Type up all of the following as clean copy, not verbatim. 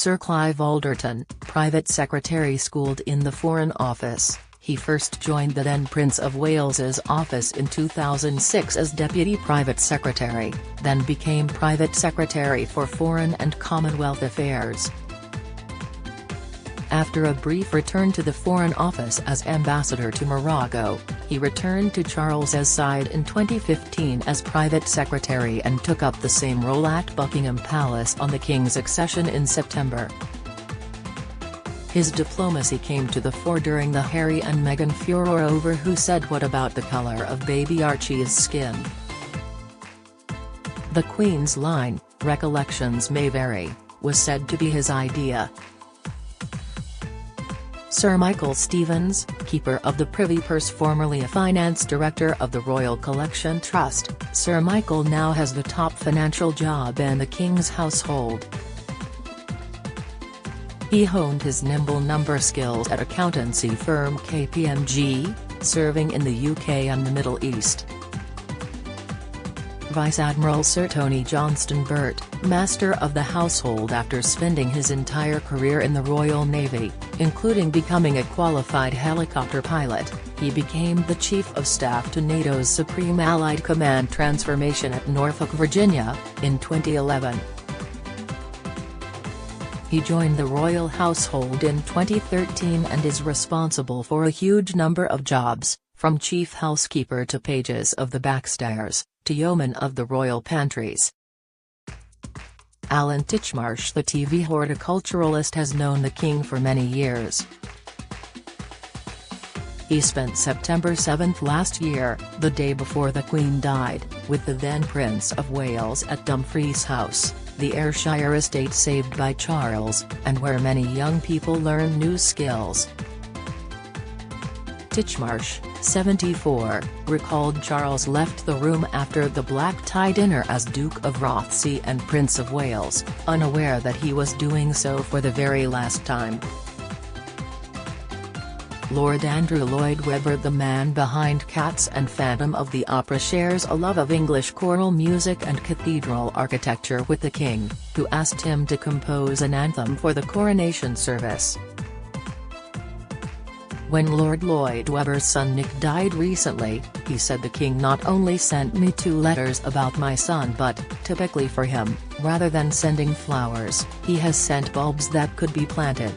Sir Clive Alderton, private secretary schooled in the Foreign Office. He first joined the then Prince of Wales's office in 2006 as Deputy Private Secretary, then became Private Secretary for Foreign and Commonwealth Affairs. After a brief return to the Foreign Office as ambassador to Morocco, he returned to Charles's side in 2015 as Private Secretary and took up the same role at Buckingham Palace on the King's accession in September. His diplomacy came to the fore during the Harry and Meghan furore over who said what about the colour of baby Archie's skin. The Queen's line, "Recollections may vary," was said to be his idea. Sir Michael Stevens, Keeper of the Privy Purse, formerly a finance director of the Royal Collection Trust, Sir Michael now has the top financial job in the King's household. He honed his nimble number skills at accountancy firm KPMG, serving in the UK and the Middle East. Vice Admiral Sir Tony Johnston-Burt, Master of the Household after spending his entire career in the Royal Navy, including becoming a qualified helicopter pilot, he became the Chief of Staff to NATO's Supreme Allied Command transformation at Norfolk, Virginia, in 2011. He joined the royal household in 2013 and is responsible for a huge number of jobs, from chief housekeeper to pages of the backstairs, to yeoman of the royal pantries. Alan Titchmarsh, the TV horticulturalist, has known the King for many years. He spent September 7 last year, the day before the Queen died, with the then Prince of Wales at Dumfries House, the Ayrshire estate saved by Charles, and where many young people learn new skills. Titchmarsh, 74, recalled Charles left the room after the black tie dinner as Duke of Rothesay and Prince of Wales, unaware that he was doing so for the very last time. Lord Andrew Lloyd Webber, the man behind Cats and Phantom of the Opera, shares a love of English choral music and cathedral architecture with the King, who asked him to compose an anthem for the coronation service. When Lord Lloyd Webber's son Nick died recently, he said the King not only sent me 2 letters about my son but, typically for him, rather than sending flowers, he has sent bulbs that could be planted.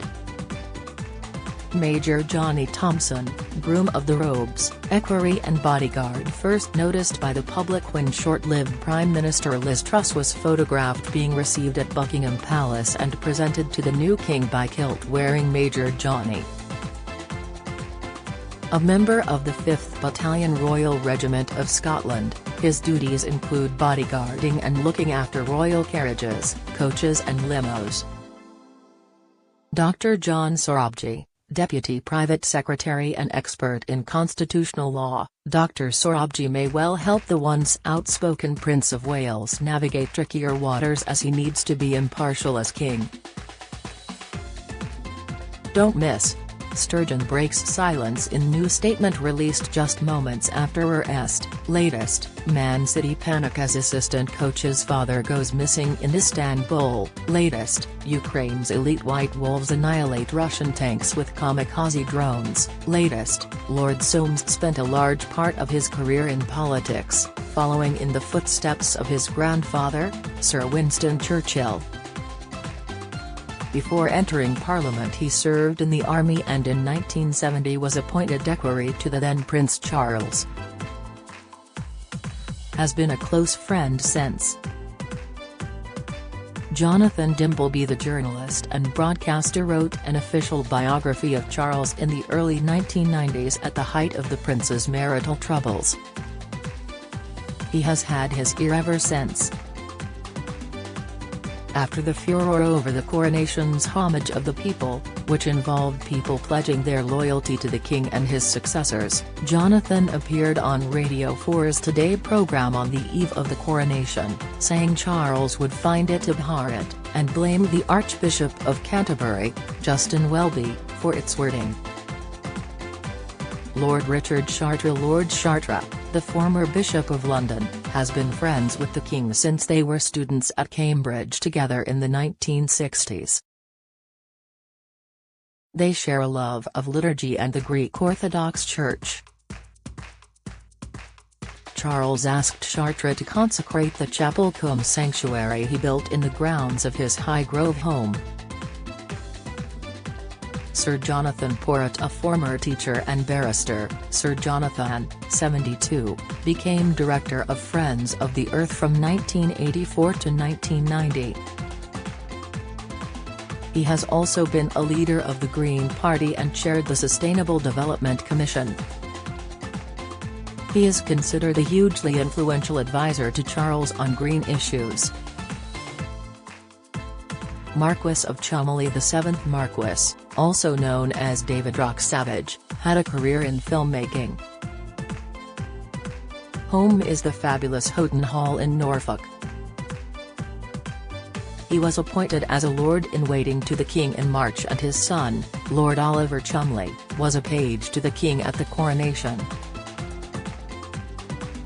Major Johnny Thompson, groom of the robes, equerry and bodyguard, first noticed by the public when short-lived Prime Minister Liz Truss was photographed being received at Buckingham Palace and presented to the new King by kilt-wearing Major Johnny. A member of the 5th Battalion Royal Regiment of Scotland, his duties include bodyguarding and looking after royal carriages, coaches and limos. Dr. John Sorabji, Deputy Private Secretary and expert in constitutional law, Dr. Sorabji may well help the once outspoken Prince of Wales navigate trickier waters as he needs to be impartial as King. Don't miss. Sturgeon breaks silence in new statement released just moments after arrest. Latest, Man City panic as assistant coach's father goes missing in Istanbul. Latest, Ukraine's elite White Wolves annihilate Russian tanks with kamikaze drones. Latest, Lord Soames spent a large part of his career in politics, following in the footsteps of his grandfather, Sir Winston Churchill. Before entering Parliament he served in the army and in 1970 was appointed equerry to the then Prince Charles. Has been a close friend since. Jonathan Dimbleby, the journalist and broadcaster, wrote an official biography of Charles in the early 1990s at the height of the prince's marital troubles. He has had his ear ever since. After the furore over the coronation's homage of the people, which involved people pledging their loyalty to the King and his successors, Jonathan appeared on Radio 4's Today programme on the eve of the coronation, saying Charles would find it abhorrent, and blamed the Archbishop of Canterbury, Justin Welby, for its wording. Lord Richard Chartres, Lord Chartres, the former Bishop of London, has been friends with the King since they were students at Cambridge together in the 1960s. They share a love of liturgy and the Greek Orthodox Church. Charles asked Chartres to consecrate the chapel cum sanctuary he built in the grounds of his Highgrove home. Sir Jonathan Porritt, a former teacher and barrister, Sir Jonathan, 72, became director of Friends of the Earth from 1984 to 1990. He has also been a leader of the Green Party and chaired the Sustainable Development Commission. He is considered a hugely influential advisor to Charles on green issues. Marquess of Cholmondeley, the 7th Marquess, also known as David Rock Savage, had a career in filmmaking. Home is the fabulous Houghton Hall in Norfolk. He was appointed as a Lord-in-Waiting to the King in March, and his son, Lord Oliver Cholmondeley, was a page to the King at the coronation.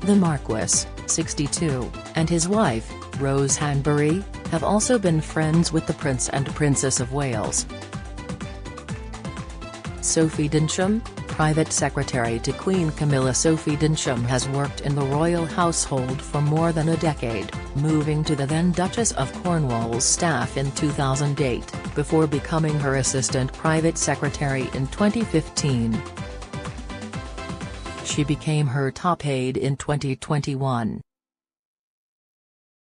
The Marquess, 62, and his wife, Rose Hanbury, have also been friends with the Prince and Princess of Wales. Sophie Dinsham, private secretary to Queen Camilla. Sophie Dinsham has worked in the royal household for more than a decade, moving to the then Duchess of Cornwall's staff in 2008, before becoming her assistant private secretary in 2015. She became her top aide in 2021.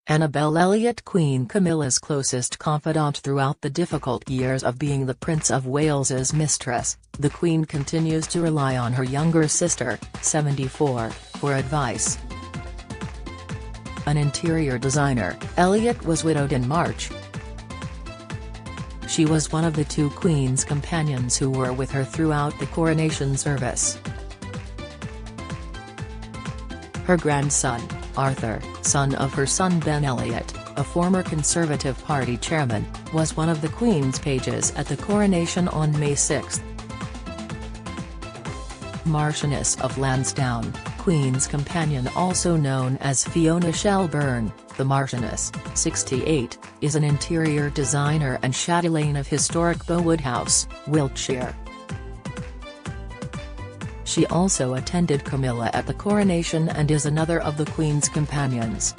Annabel Elliot, Queen Camilla's closest confidant throughout the difficult years of being the Prince of Wales's mistress, the Queen continues to rely on her younger sister, 74, for advice. An interior designer, Elliot was widowed in March. She was one of the two Queen's companions who were with her throughout the coronation service. Her grandson, Arthur, son of her son Ben Elliot, a former Conservative Party chairman, was one of the Queen's pages at the coronation on May 6. Marchioness of Lansdowne, Queen's companion, also known as Fiona Shelburne, the Marchioness, 68, is an interior designer and chatelaine of historic Bowood House, Wiltshire. She also attended Camilla at the coronation and is another of the Queen's companions.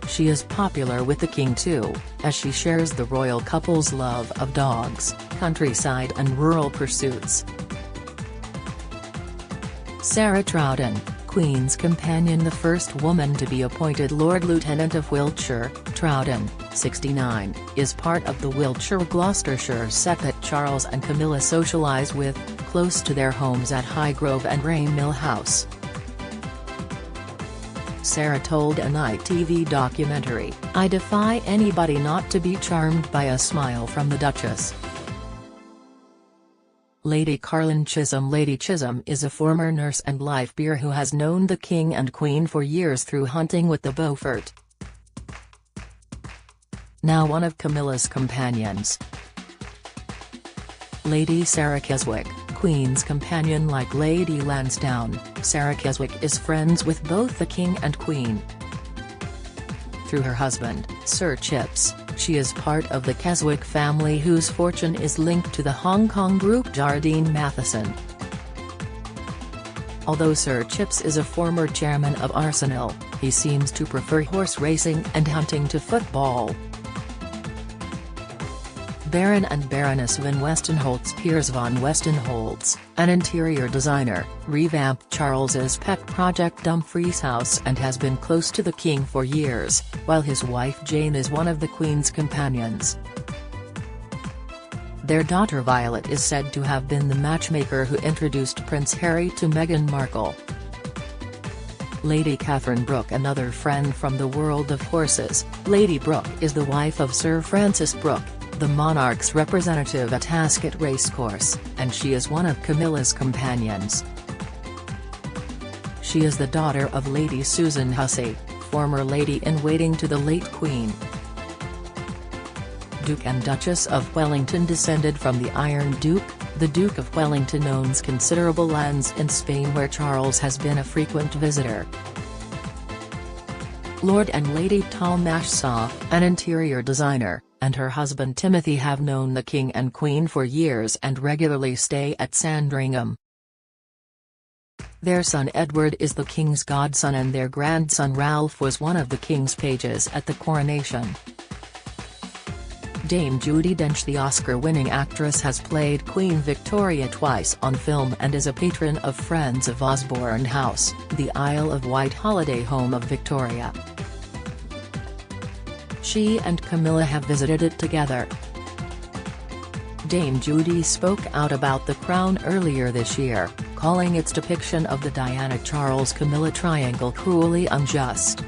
She is popular with the King too, as she shares the royal couple's love of dogs, countryside and rural pursuits. Sarah Troughton, Queen's companion, the first woman to be appointed Lord Lieutenant of Wiltshire, Troughton, 69, is part of the Wiltshire-Gloucestershire set that Charles and Camilla socialise with, close to their homes at Highgrove and Rainmill House. Sarah told an ITV documentary, "I defy anybody not to be charmed by a smile from the Duchess." Lady Carlin Chisholm. Lady Chisholm is a former nurse and life peer who has known the King and Queen for years through hunting with the Beaufort. Now one of Camilla's companions. Lady Sarah Keswick, Queen's companion. Like Lady Lansdowne, Sarah Keswick is friends with both the King and Queen. Through her husband, Sir Chips, she is part of the Keswick family whose fortune is linked to the Hong Kong group Jardine Matheson. Although Sir Chips is a former chairman of Arsenal, he seems to prefer horse racing and hunting to football. Baron and Baroness van Westenholz. Piers van Westenholz, an interior designer, revamped Charles's pet project Dumfries House and has been close to the King for years, while his wife Jane is one of the Queen's companions. Their daughter Violet is said to have been the matchmaker who introduced Prince Harry to Meghan Markle. Lady Catherine Brooke, another friend from the world of horses. Lady Brooke is the wife of Sir Francis Brooke, the monarch's representative at Ascot Racecourse, and she is one of Camilla's companions. She is the daughter of Lady Susan Hussey, former lady-in-waiting to the late Queen. Duke and Duchess of Wellington. Descended from the Iron Duke, the Duke of Wellington owns considerable lands in Spain where Charles has been a frequent visitor. Lord and Lady Talmash Saw, an interior designer, and her husband Timothy have known the King and Queen for years and regularly stay at Sandringham. Their son Edward is the King's godson and their grandson Ralph was one of the King's pages at the coronation. Dame Judi Dench, the Oscar-winning actress, has played Queen Victoria twice on film and is a patron of Friends of Osborne House, the Isle of Wight holiday home of Victoria. She and Camilla have visited it together. Dame Judi spoke out about The Crown earlier this year, calling its depiction of the Diana-Charles-Camilla triangle cruelly unjust.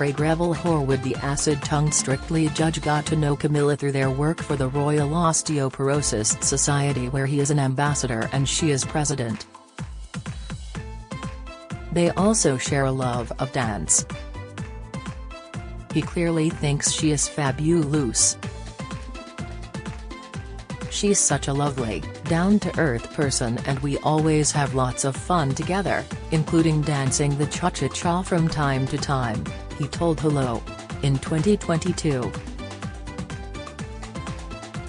Craig Revel Horwood, the acid-tongued Strictly judge, got to know Camilla through their work for the Royal Osteoporosis Society, where he is an ambassador and she is president. They also share a love of dance. He clearly thinks she is fabulous. She's such a lovely, down-to-earth person and we always have lots of fun together, including dancing the cha-cha-cha from time to time, he told Hello! In 2022.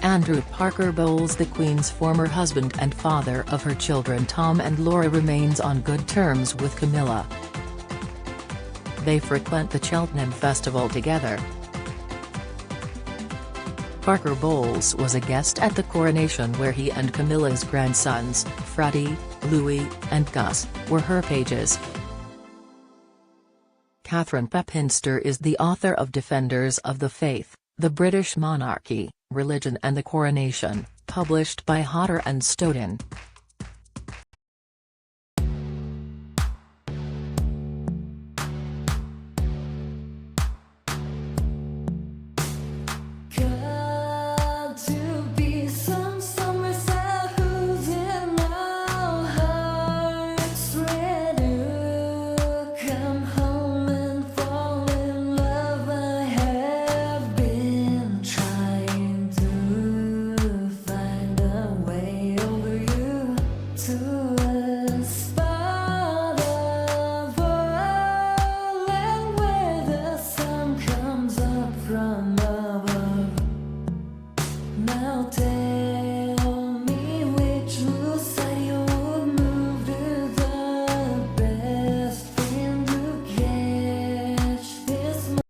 Andrew Parker Bowles, the Queen's former husband and father of her children Tom and Laura, remains on good terms with Camilla. They frequent the Cheltenham Festival together. Parker Bowles was a guest at the coronation where he and Camilla's grandsons, Freddie, Louis, and Gus, were her pages. Catherine Pepinster is the author of Defenders of the Faith, The British Monarchy, Religion and the Coronation, published by Hodder and Stoughton. From above.